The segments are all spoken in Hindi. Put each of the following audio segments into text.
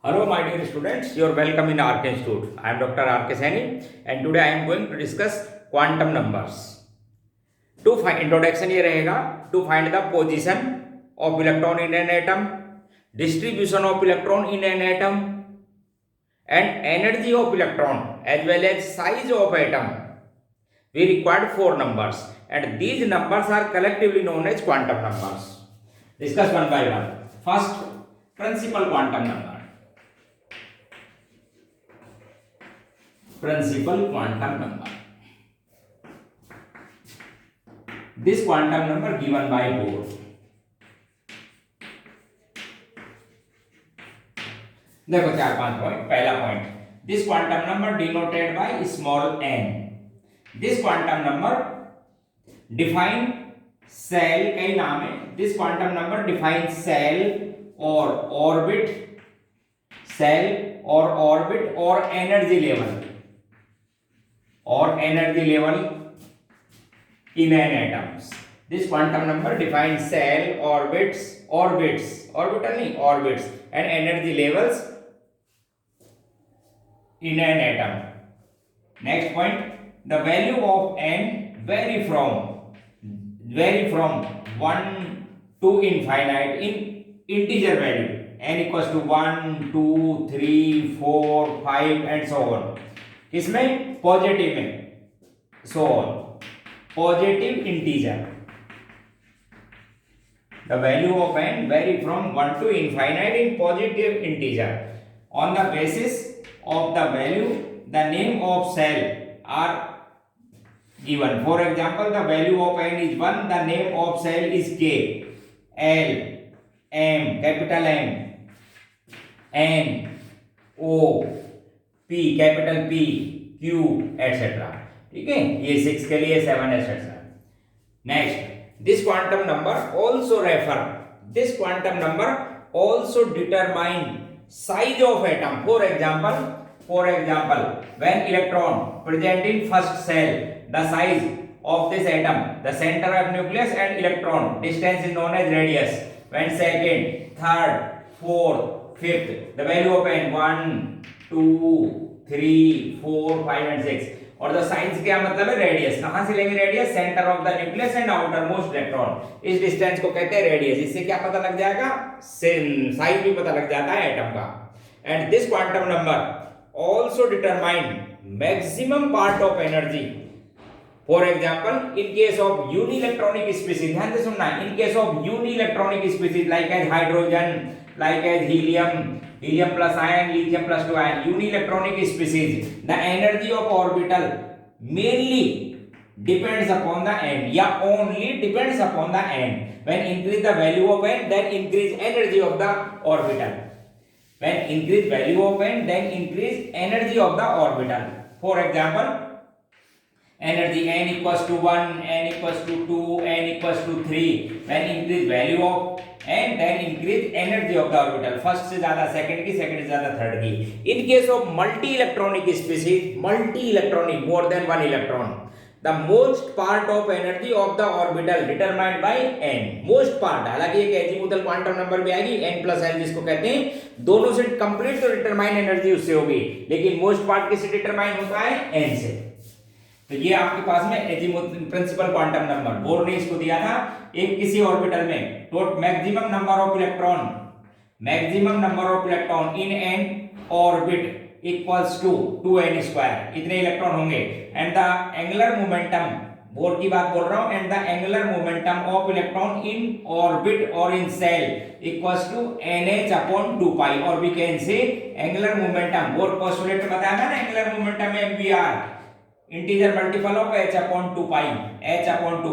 Hello, my dear students. You are welcome in RK Institute. I am Dr. RK Saini, and today I am going to discuss quantum numbers. To find introduction ये रहेगा to find the position of electron in an atom, distribution of electron in an atom, and energy of electron as well as size of atom. We required four numbers, and these numbers are collectively known as quantum numbers. Discuss one by one. First, principal quantum number. Principal quantum number. This quantum number given by Bohr. देखो चार पांच पॉइंट. पहला point, this quantum number denoted by small n. This quantum number define shell, कई नाम है. This quantum number define shell और ऑर्बिट, सेल और ऑर्बिट और energy level in an atoms. This quantum number defines cell, orbits, orbital नहीं, orbits and energy levels in an atom. Next point, the value of n vary from 1 to infinite in integer value. n equals to 1, 2, 3, 4, 5 and so on. इसमें पॉजिटिव में so positive integer. The value of n very from 1 to infinite in positive integer. On the basis of the value, the name of cell are given. For example, the value of n is 1, the name of cell is K, L, M, capital M, N, O, P, capital P, Q etcetera. ठीक है, ये 6 के लिए 7 etcetera. Next, this quantum number also determine size of atom. For example when electron present in first shell, the size of this atom, the center of nucleus and electron distance is known as radius. When second, third, fourth, fifth, the value of n 1, 2, 3, 4, 5 and 6. और द साइंस क्या मतलब है? रेडियस. कहां से लेंगे radius? Centre of the nucleus and outer most electron. इस डिस्टेंस को कहते हैं रेडियस. इससे क्या पता लग जाएगा? साइज भी पता लग जाता है एटम का. And this quantum number also determine maximum part of energy. For example, in case of unielectronic species, ध्यान से सुनना, in case of unielectronic species like as hydrogen, like as helium plus ion, lithium plus 2 ion, unielectronic species, the energy of orbital mainly depends upon the n, या only depends upon the n. When increase the value of n, then increase energy of the orbital. When increase value of n, then increase energy of the orbital. For example, energy n equals to 1, n equals to 2, n equals to 3. When increase value of and then increase energy of the orbital. First से ज्यादा सेकंड की, सेकंड से ज्यादा थर्ड की. इन case of multi electronic species, multi electronic, more than one electron, the most part of energy of the orbital determined by n. Most part, हालांकि एक एजीमुथल क्वांटम नंबर भी आएगी n प्लस l जिसको कहते हैं, दोनों से कंप्लीट तो डिटरमाइन एनर्जी उससे होगी, लेकिन मोस्ट पार्ट किससे डिटरमाइन होता है? n से. तो ये आपके पास में प्रिंसिपल क्वांटम नंबर बोर ने इसको दिया था. एक किसी ऑर्बिटल में maximum number of electron in n orbit equals to 2n square. इतने इलेक्ट्रॉन होंगे. And the angular momentum, Bohr की बात बोल रहा हूं, and the angular momentum of electron in orbit और in shell equals to nh upon 2 pi. और we can say angular momentum, Bohr postulate में बताया ना, एंगुलर मोमेंटम है mvr, integer multiple of h upon 2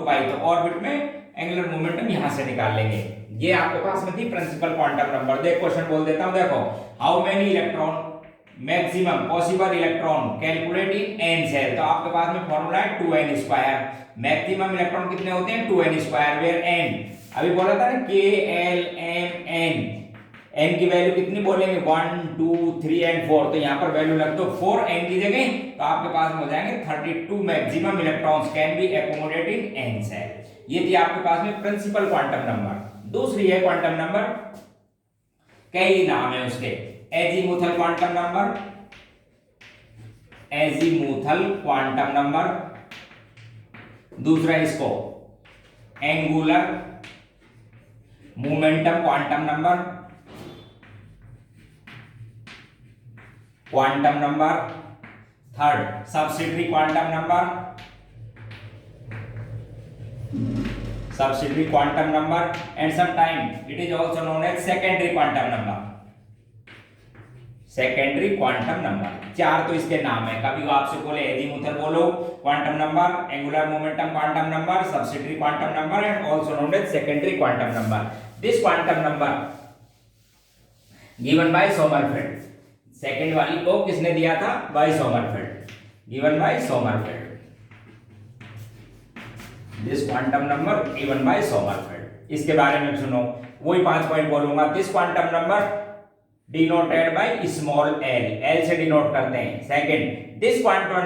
pi. तो ऑर्बिट में एंगुलर मोमेंटम यहां से निकाल लेंगे. ये आपके पास में थी प्रिंसिपल क्वांटम नंबर. देख क्वेश्चन बोल देता हूं, देखो, how many electron maximum possible electron calculate in n shell. तो आपके पास में फॉर्मूला है 2n स्क्वायर. मैक्सिमम इलेक्ट्रॉन कितने होते हैं? 2n स्क्वायर, वेयर n अभी बोला था ना, k l m n. n की वैल्यू कितनी बोलेंगे? 1, 2, 3 एंड 4. तो यहाँ पर वैल्यू लग दो 4 n की जगह, तो आपके पास में हो जाएंगे 32 maximum electrons can be accommodate in n shell. ये थी आपके पास में प्रिंसिपल क्वांटम नंबर. दूसरी है क्वांटम नंबर, कई नाम है उसके. Azimuthal quantum number, azimuthal quantum number, दूसरा इसको angular momentum quantum number, quantum number, third subsidiary quantum number, subsidiary quantum number, and sometimes it is also known as secondary quantum number, secondary quantum number। चार तो इसके नाम है, कभी वो आपसे बोले एजीमुथल बोलो quantum number, angular momentum quantum number, subsidiary quantum number and also known as secondary quantum number. This quantum number given by Sommerfeld, second वाली को किसने दिया था? By Sommerfeld, given by Sommerfeld. This quantum number given by Sommerfeld. इसके बारे में सुनो, वही 5 पॉइंट बोलूंगा। This quantum number denoted by small l, l से डिनोट करते हैं। Second, this quantum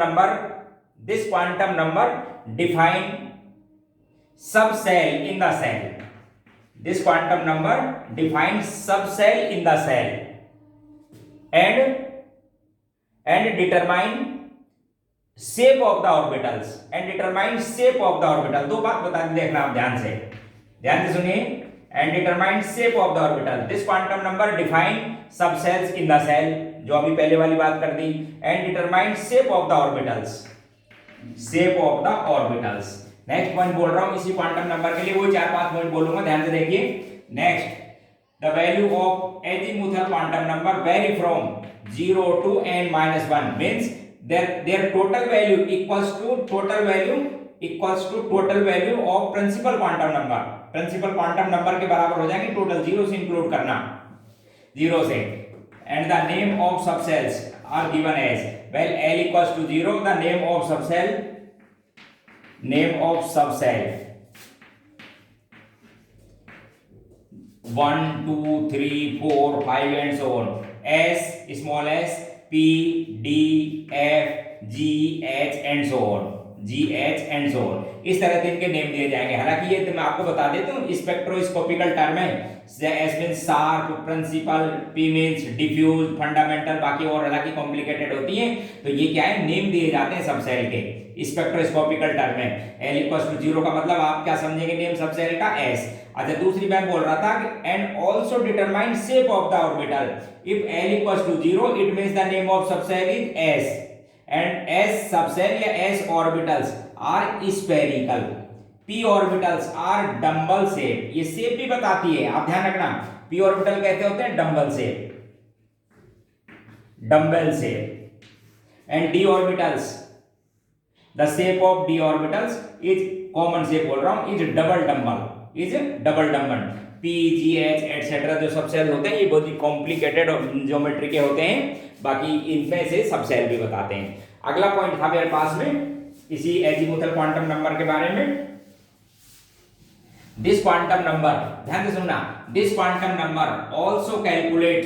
number define subshell in the shell, this quantum number define subshell in the shell and determine shape of the orbitals and determine shape of the orbital। दो बात बता दी, देखना आप ध्यान से सुनिए। and determine shape of the orbital, this quantum number define subcells in the cell, जो अभी पहले वाली बात कर दी। and determine shape of the orbitals, shape of the orbitals। Next point बोल रहा हूं इसी क्वांटम नंबर के लिए, वो 4-5 पॉइंट बोलूंगा, ध्यान से देखिए। Next, the value of azimuthal quantum number vary from 0 to n-1, means their total value equals to total value of principal quantum number, principal quantum number के बराबर हो जाएंगे। टोटल 0 से इंक्लूड करना, 0 से। and the name of subcells are given as, well L equals to 0, the name of subcell 1 2 3 4 5 and so on, S, small s, P, D, F, G, H and so on, इस तरह से इनके नेम दिए जाएंगे। हालांकि ये तो मैं आपको बता देता हूँ स्पेक्ट्रोस्कोपिकल टर्म है। S means sharp, principal, p means diffuse, fundamental, बाकी और हालांकि कॉम्प्लिकेटेड होती है। तो ये क्या है, नेम दिए जाते हैं सब सेल के स्पेक्ट्रोस्कोपिकल टर्म में। L इक्वल्स टू 0 का मतलब आप क्या समझेंगे नेम सब सेल का? S। अच्छा, दूसरी बात बोल रहा था and also determine shape of the orbital. If L equals to 0 it means the name of subshell is S and S subshell या S orbitals are spherical, P orbitals are dumbbell shape. ये शेप भी बताती है, आप ध्यान रखना। P ऑर्बिटल कहते होते हैं dumbbell shape, dumbbell shape. And D orbitals, the shape of D orbitals is common shape बोल रहा हूं, is double dumbbell, is double dumbbell. P, G, H etcetera जो सबसेल होते हैं ये बहुत ही कॉम्प्लिकेटेड और ज्योमेट्री के होते हैं, बाकी इनमें से सबसेल भी बताते हैं। अगला पॉइंट था मेरे पास में इसी एजीमुथल क्वांटम नंबर के बारे में। दिस क्वांटम नंबर, ध्यान से सुनना, this quantum number also calculate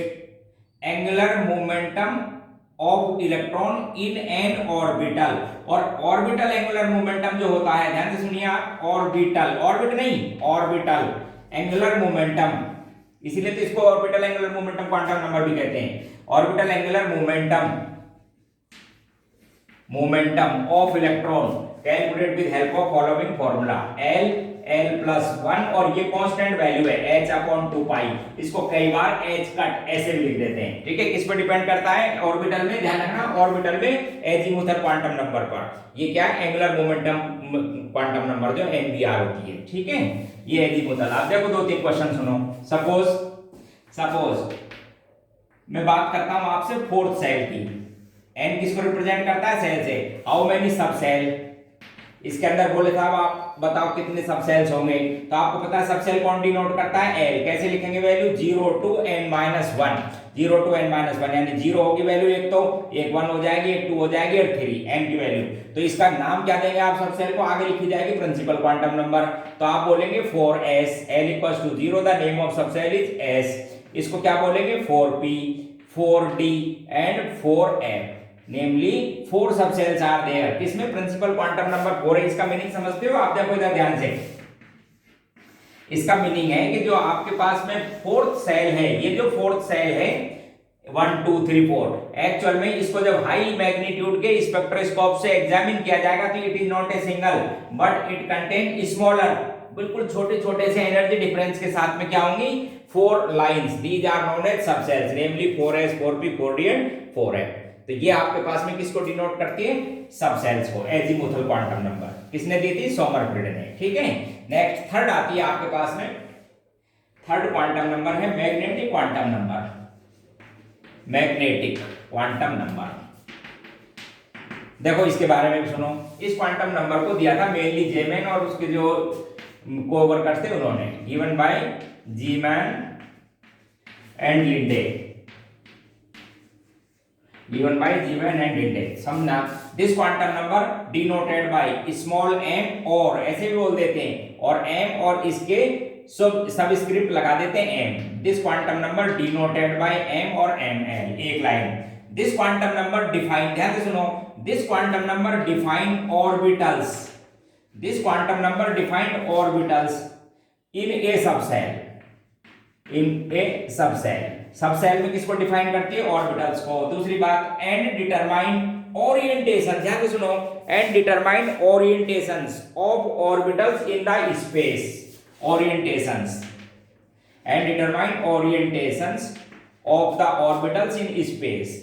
angular momentum of electron in an orbital. और ऑर्बिटल एंगुलर मोमेंटम जो होता है, ध्यान से सुनिए आप, ऑर्बिटल, ऑर्बिट नहीं, ऑर्बिटल एंगुलर मोमेंटम, इसीलिए तो इसको orbital angular momentum quantum number भी कहते हैं। Orbital angular momentum of electron calculate with help of following formula, L+1, और ये कांस्टेंट वैल्यू है h/2π। इसको कई बार h कट ऐसे भी लिख देते हैं, ठीक है। किस पर डिपेंड करता है? ऑर्बिटल में, ध्यान रखना, ऑर्बिटल में एजीमुथल क्वांटम नंबर पर। ये क्या है? एंगुलर मोमेंटम क्वांटम नंबर जो NBR होती है, ठीक है। ये एजीमुथल। आप देखो 2-3 क्वेश्चन सुनो। सपोज मैं बात करता हूं आपसे फोर्थ सेल की। n किसको रिप्रेजेंट करता है? सेल से। हाउ मेनी सब सेल? इसके अंदर बोले साहब आप बताओ कितने सब सेल्स होंगे, तो आपको पता है सब सेल कौन डिनोट करता है? L। कैसे लिखेंगे value? 0 to n-1, 0 to n-1, यानी 0 होगी वैल्यू एक, तो एक 1 हो जाएगी, एक 2 हो जाएगी और 3 n की वैल्यू। तो इसका नाम क्या देंगे आप सब सेल को? आगे लिखी जाएगी प्रिंसिपल क्वांटम नंबर, तो आप बोलेंगे 4s। L equals to 0, the name of subshell is S। इसको क्या बोलेंगे? 4p, 4d and 4f, namely 4 subshells are there. किसमें? प्रिंसिपल क्वांटम नंबर 4 है। इसका मीनिंग समझते हो? आप देखो इधर ध्यान से, इसका मीनिंग है कि जो आपके पास में फोर्थ सेल है, ये जो फोर्थ सेल है 1 2 3 4। एक्चुअल में इसको जब हाई मैग्नीट्यूड के स्पेक्ट्रोस्कोप से एग्जामिन किया जाएगा तो it is not a single but it contain smaller, बिल्कुल छोटे छोटे से एनर्जी डिफरेंस के साथ में क्या होंगी, 4 lines. These are known as subshells, namely 4s 4p 4d and 4f। तो ये आपके पास में किसको डिनोट करती है, सबसेल्स को। एजीमुथल क्वांटम नंबर किसने दी थी, सोमरफेल्ड ने। ठीक है, नेक्स्ट थर्ड आती है आपके पास में, थर्ड क्वांटम नंबर है magnetic quantum number. Magnetic quantum number, देखो इसके बारे में भी सुनो। इस क्वांटम नंबर को दिया था मेनली जेमैन और उसके जो कोवर्कर्स थे उन्होंने, given by Zeeman and Linde, given by Zeeman and Linde। समझना, this quantum number denoted by small m और ऐसे भी बोल देते हैं, और m और इसके सबस्क्रिप्ट लगा देते हैं m। This quantum number denoted bye m और ml, एक line. This quantum number define, ध्यान से सुनो, this quantum number define orbitals, this quantum number defined orbitals in A subshell, in A subshell. Subshell में किसको डिफाइन करती है, ऑर्बिटल्स को। दूसरी बात, एंड डिटरमाइन ओरिएंटेशन, ध्यान से सुनो, and determine orientations of orbitals in the space, orientations, and determine orientations of the orbitals in space,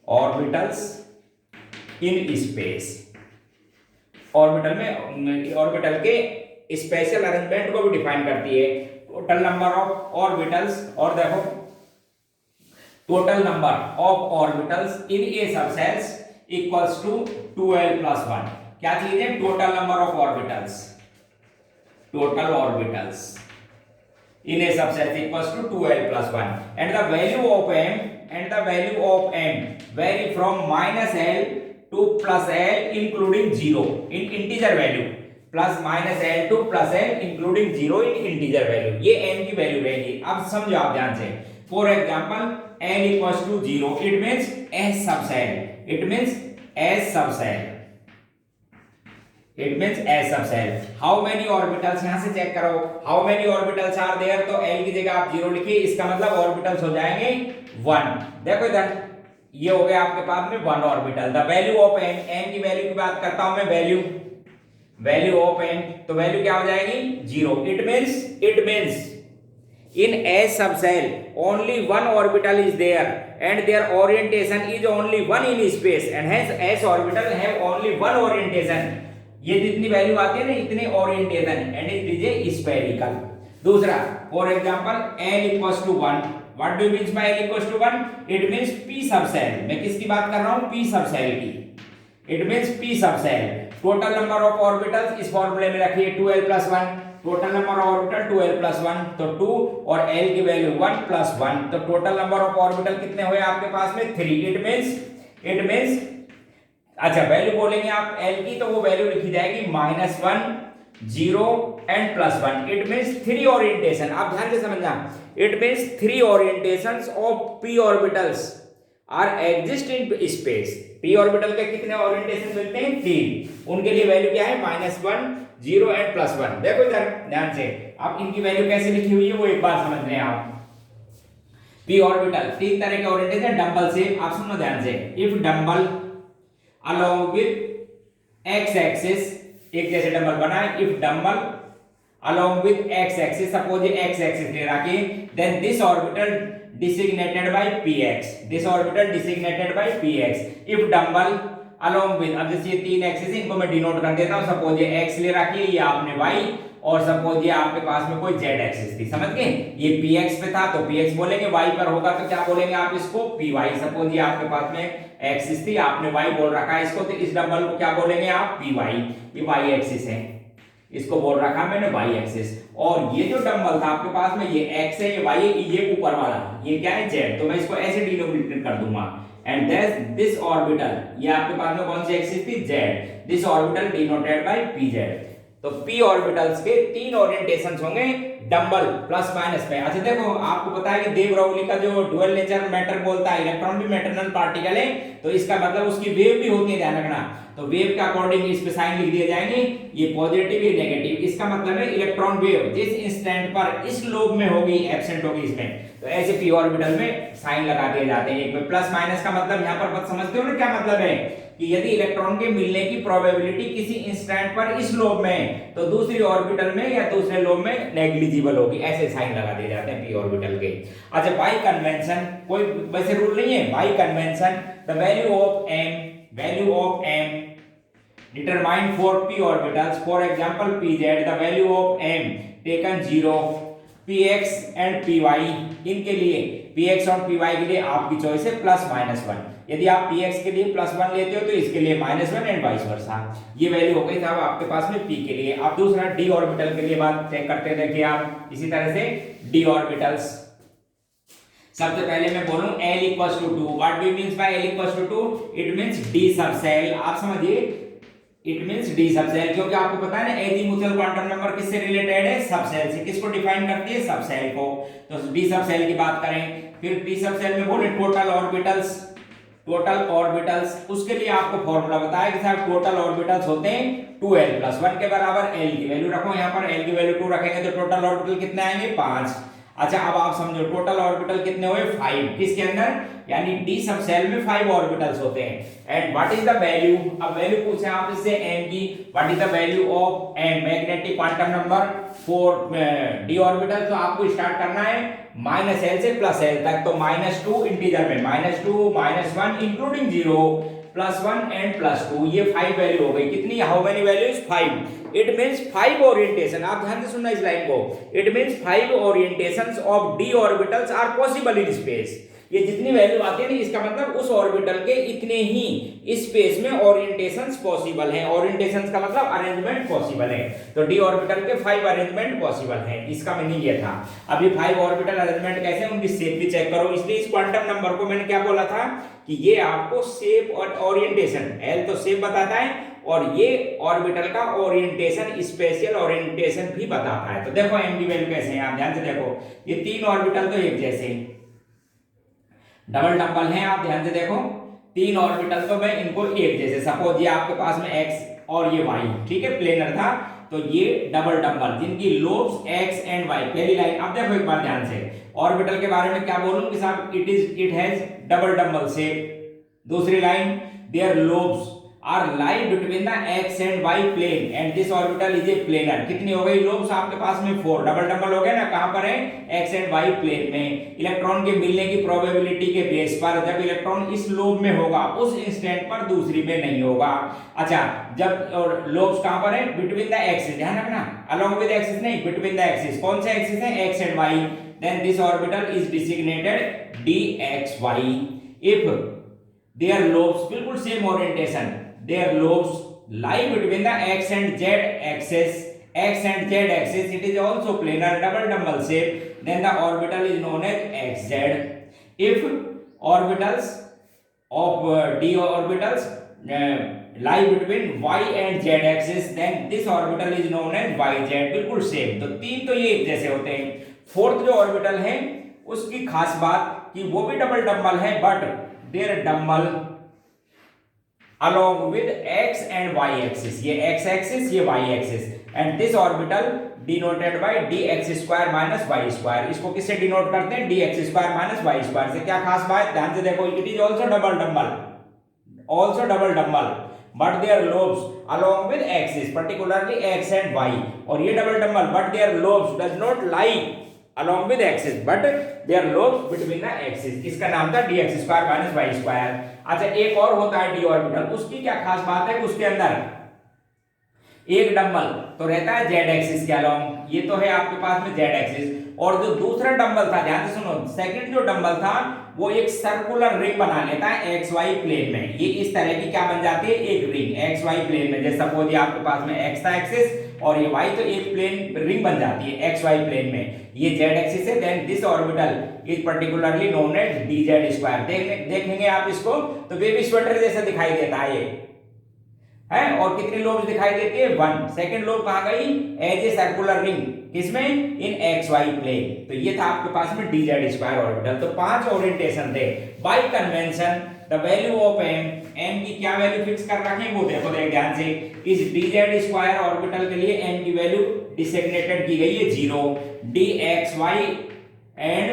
orbitals in space. Orbital में ऑर्बिटल के स्पेशल अरेंजमेंट को भी डिफाइन करती है। टोटल नंबर ऑफ ऑर्बिटल्स, और देखो total number of orbitals in a subshells equals to 2l+1। क्या चीज है, total number of orbitals, total orbitals in a subshells equals to 2l+1 and the value of m, and the value of m vary from -l to +l including 0 in integer value, +-l to +l including 0 in integer value. ये m की वैल्यू रहेगी। अब समझो आप ध्यान से, for example l equals to 0, it means s subshell, it means s subshell, it means s subshell. How many orbitals, यहां से चेक करो, how many orbitals are there, तो l की जगह आप 0 लिखिए, इसका मतलब ऑर्बिटल्स हो जाएंगे 1। देखो इधर ये हो गया आपके पास में 1 orbital. The value of m, m की वैल्यू की बात करता हूं मैं, वैल्यू, वैल्यू ऑफ m, तो वैल्यू क्या हो जाएगी 0। It means in S subcell only one orbital is there and their orientation is only one in space and hence S orbital have only one orientation। ये जितनी वैल्यू आती है ना, इतने orientation, and it is a spherical. दूसरा, for example l equals to 1, what do means by l equals to 1, it means p subshell. मैं किसकी बात कर रहा हूं, p सबसेल की, it means p subshell. Total number of orbitals इस फॉर्मूले में रखिए 2l+1, total number of orbital 2l+1, तो 2 और l की वैल्यू 1+1, तो टोटल नंबर ऑफ ऑर्बिटल कितने हुए आपके पास में 3। इट मींस अच्छा वैल्यू बोलेंगे आप l की, तो वो वैल्यू लिखी जाएगी -1 0 एंड +1। It means 3 orientation. आप ध्यान से समझना, it means 3 orientations of p orbitals are exist in space. p orbital के कितने ओरिएंटेशन मिलते हैं, 3। उनके लिए वैल्यू क्या है, -1 0 एंड +1। देखो इधर ध्यान से, अब इनकी वैल्यू कैसे लिखी हुई है वो एक बार समझ लें आप। p ऑर्बिटल 3 तरह के ओरिएंटेशन, डंबल से, आप सुनो ध्यान से, if dumbbell along with x axis, एक जैसे डंबल बना है, if dumbbell along with x axis, suppose ये x एक्सिस ले रखी, then this orbital designated by px, this orbital designated by px। if dumbbell along with, अब जैसे ये 3 एक्सिस इनको मैं डिनोट कर देता हूं, सपोज ये x ले रखी है, ये आपने y, और सपोज ये आपके पास में कोई z एक्सिस थी, समझ गए, ये px पे था तो px बोलेंगे, y पर होगा तो क्या बोलेंगे आप इसको, py। सपोज ये आपके पास में एक्सिस थी, आपने y बोल रखा है इसको, तो इस डंबल को क्या बोलेंगे आप, py, ये y एक्सिस है, इसको बोल रखा मैंने y एक्सिस। और ये जो डंबल था आपके पास में, ये x है, ये y है, ये ऊपर वाला, ये क्या है z, तो मैं इसको ऐसे डिनोमिनेट कर दूंगा। एंड दिस ऑर्बिटल, ये आपके पास में कौन सी एक्सिस थी, z, this orbital denoted by pz। तो p ऑर्बिटल्स के 3 ओरिएंटेशंस होंगे डंबल प्लस माइनस में। अच्छा देखो, आपको पता है कि दे ब्राउली का जो डुअल नेचर मैटर बोलता है, इलेक्ट्रॉन भी मैटरनल पार्टिकल है, तो इसका मतलब उसकी वेव भी होती है, ध्यान रखना। तो वेव के अकॉर्डिंग इस पे साइन लिख दिए जाएंगे, ये पॉजिटिव ये नेगेटिव। इसका मतलब है इलेक्ट्रॉन वेव जिस इंस्टेंट पर इस लोब में होगी, एब्सेंट होगी इसमें, तो ऐसे p ऑर्बिटल में साइन लगा दिए जाते हैं। एक में प्लस माइनस का मतलब यहाँ पर समझते हो ना क्या मतलब है कि यदि इलेक्ट्रॉन के मिलने की प्रोबेबिलिटी किसी इंस्टेंट पर इस लोब में तो दूसरी ऑर्बिटल में या दूसरे लोब में नेग्लिजिबल होगी, ऐसे साइन लगा दिए जाते हैं p ऑर्बिटल के। अच्छा, बाय कन्वेंशन, कोई वैसे रूल नहीं है, bye convention the value of m determined for p orbitals, for example pz, the value of m taken 0, px and py, इनके लिए px और py के लिए आपकी चॉइस है प्लस माइनस वन। यदि आप px के लिए प्लस वन लेते हो तो इसके लिए माइनस वन एंड वाइस वर्सा। ये वैल्यू हो गई साहब आपके पास में p के लिए। आप दूसरा d ऑर्बिटल के लिए बात चेक करते देखिए आप इसी तरह से d ऑर्बिटल्स। सबसे पहले मैं बोलूं L equals to 2, what do you means by L equals to 2? it means d subshell। आप समझिए इट मींस डी सबसेल, क्योंकि आपको पता है ना एजीमुथल क्वांटम नंबर किससे रिलेटेड है? सबसेल से। किसको डिफाइन करती है? सबसेल को। तो डी सबसेल की बात करें, फिर डी सबसेल में बोले टोटल ऑर्बिटल्स, उसके लिए आपको फॉर्मूला बताया कि साहब टोटल ऑर्बिटल्स होते हैं 2l + 1 के बराबर l की वैल्यू रखो, यहाँ पर l की वैल्यू 2 रखेंगे तो टोटल ऑर्बिटल कितने आएंगे? 5। अच्छा, अब आप समझो टोटल ऑर्बिटल कितने हुए? 5। किसके अंदर? यानी डी सबसेल में 5 ऑर्बिटल्स होते हैं। And what is the value? अब वैल्यू पूछे आप इससे m की, what is the value of m magnetic quantum number for D orbital? तो आपको स्टार्ट करना है -l से +l तक। तो -2 इंटीजर में -2 -1 इंक्लूडिंग 0 +1 एंड +2, ये 5 वैल्यू हो गई। कितनी? How many values? 5। It means 5 orientation, आप ध्यान से सुनना इस लाइन को, it means 5 orientations of d orbitals are possible in space. ये जितनी वैल्यू आती है ना, इसका मतलब उस ऑर्बिटल के इतने ही स्पेस में ओरिएंटेशंस पॉसिबल हैं। ओरिएंटेशंस का मतलब अरेंजमेंट पॉसिबल है। तो डी ऑर्बिटल के 5 अरेंजमेंट पॉसिबल हैं, इसका मीनिंग ये था। अब ये 5 ऑर्बिटल अरेंजमेंट कैसे हैं, उनकी शेप भी चेक करो। इसलिए इस क्वांटम नंबर को मैंने क्या बोला था कि ये आपको शेप और ओरिएंटेशन, एल तो शेप बताता है और ये ऑर्बिटल का ओरिएंटेशन, स्पेशल ओरिएंटेशन भी बताता है। तो देखो एम की वैल्यू कैसे है, आप ध्यान से देखो। ये 3 ऑर्बिटल तो एक जैसे डबल डबल हैं, आप ध्यान से देखो। 3 ऑर्बिटल तो मैं इनको एक जैसे, सपोज ये आपके पास में x और ये y, ठीक है, प्लेनर था, तो ये डबल डबल जिनकी लोब्स x एंड y। पहली लाइन अब देखो एक बार ध्यान से, ऑर्बिटल के बारे में क्या बोलूं कि साहब it has double double shape. दूसरी line, their lobes are lie between the x and y plane and this orbital is a planar. कितनी हो गई लोब्स आपके पास में? 4। डबल डबल हो गया ना, कहां पर है? x एंड y प्लेन में। इलेक्ट्रॉन के मिलने की प्रोबेबिलिटी के बेस पर जब इलेक्ट्रॉन इस लोब में होगा उस इंस्टेंट पर दूसरी में नहीं होगा। अच्छा, जब और लोब्स कहां पर है? बिटवीन द एक्सिस, ध्यान रखना, अलोंग विद एक्सिस नहीं, बिटवीन द एक्सिस। कौन से एक्सिस है? x and y। Then this orbital is designated dxy if their lobes, बिल्कुल same orientation, their lobes lie between the x and z axis, it is also planar double shape, then the orbital is known as xz. If orbitals of d orbitals lie between y and z axis, then this orbital is known as yz, बिल्कुल सेम। तो 3 तो ये एक जैसे होते हैं। 4th जो ऑर्बिटल है उसकी खास बात कि वो भी डबल डबल है, but there double along with x and y axis, ये x axis ये y axis, and this orbital denoted by dx square minus y square। इसको किससे डिनोट करते हैं? dx square minus y square से। क्या खास बात, ध्यान से देखो, it is also double double but their lobes along with axis, particularly x and y, और ये double double but their lobes does not lie along with axis but their lobes between the axis। इसका नाम था dx square minus y square। अच्छा, एक और होता है डी ऑर्बिटल, उसकी क्या खास बात है? उसके अंदर एक डंबल तो रहता है z एक्सिस के अलोंग, ये तो है आपके पास में z एक्सिस, और जो दूसरा डंबल था, ध्यान से सुनो, सेकंड जो डंबल था वो एक सर्कुलर रिंग बना लेता है xy प्लेन में। ये इस तरह की क्या बन जाती है? एक रिंग xy प्लेन में। जैसे सपोज ये आपके पास में x था एक्सिस और ये y, तो एक प्लेन रिंग बन जाती है xy प्लेन में। ये z एक्सिस है, then this orbital is particularly known as dz square. देखेंगे आप इसको तो बेबी स्वेटर जैसा दिखाई देता है ये, है, और कितनी लोब्स दिखाई देती है? 1। सेकंड लोब कहां गई? एज ए सर्कुलर रिंग, किसमें? इन xy प्लेन। तो ये था आपके पास में dz स्क्वायर ऑर्बिटल। तो 5 ओरिएंटेशन थे। Bye convention the value of m की क्या वैल्यू फिक्स कर रखें वो देखो, देख ध्यान से। इस dz स्क्वायर ऑर्बिटल के लिए m की वैल्यू डिसिग्नेटेड की गई है 0, dxy and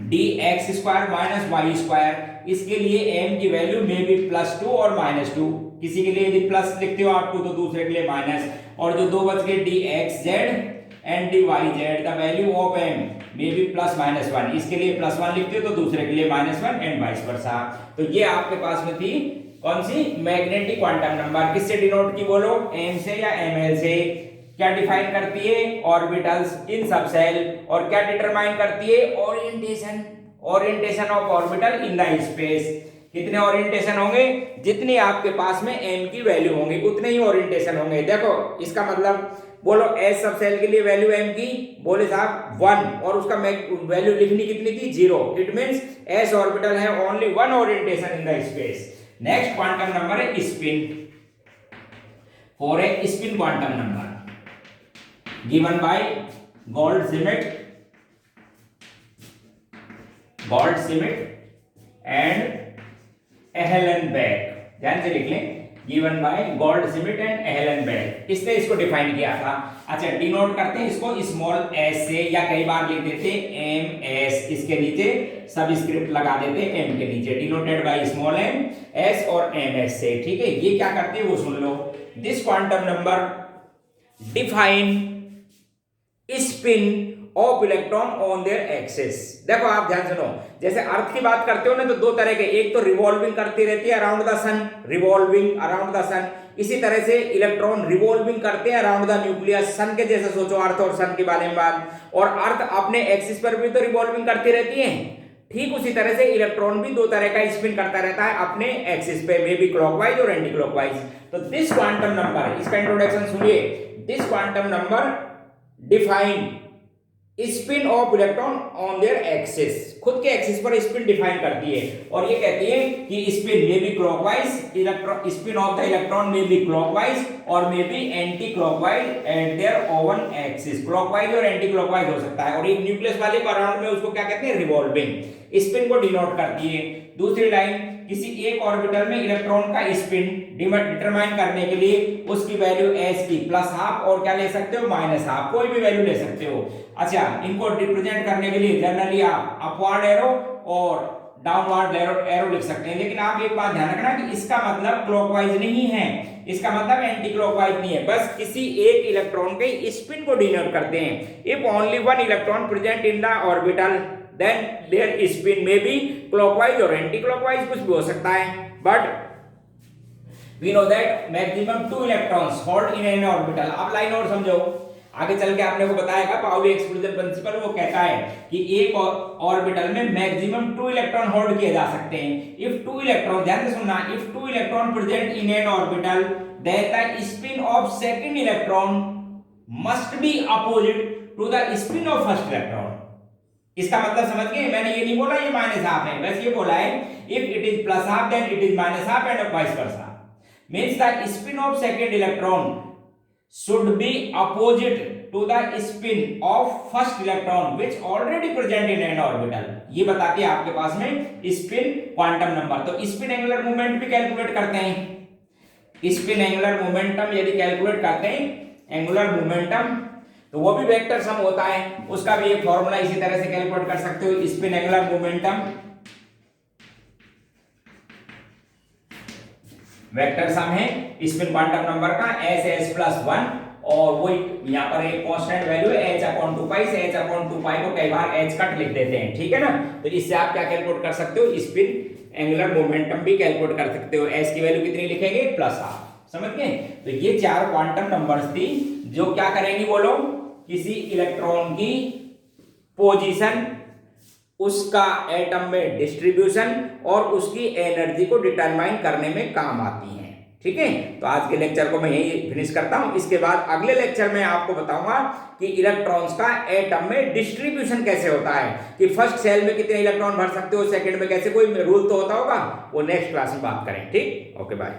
d x square minus y square, इसके लिए m की वैल्यू में भी +2 और -2, किसी के लिए यदि प्लस लिखते हो आप तो दूसरे के लिए माइनस, और जो दो बच गए d x z and d y z, the value of m में भी +-1, इसके लिए +1 लिखते हो तो दूसरे के लिए -1 एंड वाइस वर्सा। तो ये आपके पास में थी कौन सी, मैग्नेटिक क्वांटम नंबर। किससे डिनोट की बोलो, m से या ml से। क्या डिफाइन करती है, ऑर्बिटल्स इन सब सेल, और क्या डिटरमाइन करती है, orientation of orbital in the space. कितने ओरिएंटेशन होंगे, जितनी आपके पास में m की वैल्यू होंगी उतने ही ओरिएंटेशन होंगे। देखो इसका मतलब बोलो S सब सेल के लिए वैल्यू m की, बोले साहब 1, और उसका वैल्यू लिखनी कितनी थी, 0। इट मींस S ऑर्बिटल है only 1 orientation in the space. Next quantum number है spin. For a spin quantum number given by Goldsmith and Uhlenbeck, ध्यान से लिख लें, given by Goldsmith and Uhlenbeck, इसने इसको डिफाइन किया था। अच्छा, डिनोट करते हैं इसको स्मॉल s से, या कई बार लिख देते ms, इसके नीचे सबस्क्रिप्ट लगा देते m के नीचे, denoted by small m s और ms से। ठीक है, ये क्या करते हैं वो सुन लो। This quantum number define spin of electron on their axis. देखो आप ध्यान सुनो, जैसे अर्थ की बात करते हो ना तो दो तरह के, एक तो रिवॉल्विंग करती रहती है around the sun, revolving around the sun, इसी तरह से इलेक्ट्रॉन रिवॉल्विंग करते हैं अराउंड द न्यूक्लियस। सन के जैसे सोचो, अर्थ और सन के बारे में बात, और अर्थ अपने एक्सिस पर भी तो रिवॉल्विंग करती रहती है। ठीक उसी तरह से इलेक्ट्रॉन भी दो तरह का स्पिन करता रहता है अपने एक्सिस पे, मे बी क्लॉकवाइज और एंटी क्लॉकवाइज। तो दिस क्वांटम नंबर, इसका इंट्रोडक्शन सुनिए। This quantum number define spin of electron on their axis, खुद के एक्सिस पर स्पिन डिफाइन करती है, और ये कहती है कि spin may be clockwise, electron spin of the electron may be clockwise और may be anti clockwise at their own axis. Clockwise और एंटी क्लॉकवाइज हो सकता है, और एक न्यूक्लियस वाले को अराउंड में उसको क्या कहते हैं, रिवॉल्विंग, स्पिन को डिनोट करती है। दूसरी लाइन, किसी एक ऑर्बिटल में इलेक्ट्रॉन का स्पिन डिटरमाइन करने के लिए उसकी वैल्यू s की +½ और क्या ले सकते हो, -½ कोई भी वैल्यू ले सकते हो। अच्छा, इनको रिप्रेजेंट करने के लिए जनरली आप अपवर्ड एरो और डाउनवर्ड एरो लिख सकते हैं, लेकिन आप एक बात ध्यान रखना कि इसका मतलब क्लॉकवाइज नहीं है, इसका मतलब एंटी क्लॉकवाइज नहीं है, बस किसी एक इलेक्ट्रॉन के स्पिन को डिनोट करते हैं। If only one electron present in the orbital then their spin may be clockwise or anti-clockwise, कुछ भी हो सकता है, but we know that maximum 2 electrons hold in an orbital। आप लाइन और समझो, आगे चल के आपने को बताएगा पाउली एक्सक्लूजन प्रिंसिपल, वो कहता है कि एक ऑर्बिटल में मैक्सिमम 2 इलेक्ट्रॉन होल्ड किए जा सकते हैं। इफ 2 इलेक्ट्रॉन, ध्यान से सुनना, if 2 electron present in an orbital then the spin of second electron must be opposite to the spin of first electron। इसका मतलब समझ गए, मैंने ये नहीं बोला ये -½ है, बस ये बोला है if it is +½ then it is -½ and vice versa. Means the spin of second electron should be opposite to the spin of first electron which already present in an orbital. ये बताती है आपके पास में स्पिन क्वांटम नंबर। तो स्पिन एंगुलर मूवमेंट भी कैलकुलेट करते हैं, स्पिन एंगुलर मोमेंटम यदि कैलकुलेट करते हैं एंगुलर मोमेंटम तो वो भी वेक्टर सम होता है, उसका भी एक फॉर्मूला इसी तरह से कैलकुलेट कर सकते हो। Spin angular momentum vector sum है स्पिन क्वांटम नंबर का s+1, और वो यहाँ पर एक कांस्टेंट वैल्यू है h/2π, से h/2π को कई बार h कट लिख देते हैं, ठीक है ना। तो इससे आप क्या कैलकुलेट कर सकते हो, स्पिन एंगुलर मोमेंटम भी कैलकुलेट कर सकते हो। s की वैल्यू कितनी लिखेंगे, +½ समझ गए। तो ये 4 क्वांटम नंबर्स थी जो क्या करेंगी बोलो, किसी इलेक्ट्रॉन की पोजीशन, उसका एटम में डिस्ट्रीब्यूशन और उसकी एनर्जी को डिटरमाइन करने में काम आती हैं, ठीक है। तो आज के लेक्चर को मैं यही फिनिश करता हूं। इसके बाद अगले लेक्चर में आपको बताऊंगा कि इलेक्ट्रॉन्स का एटम में डिस्ट्रीब्यूशन कैसे होता है, कि फर्स्ट सेल में कितने इलेक्ट्रॉन भर सकते हो, सेकंड में कैसे, कोई रूल तो होता होगा, वो नेक्स्ट क्लास में बात करें, ठीक। Okay bye.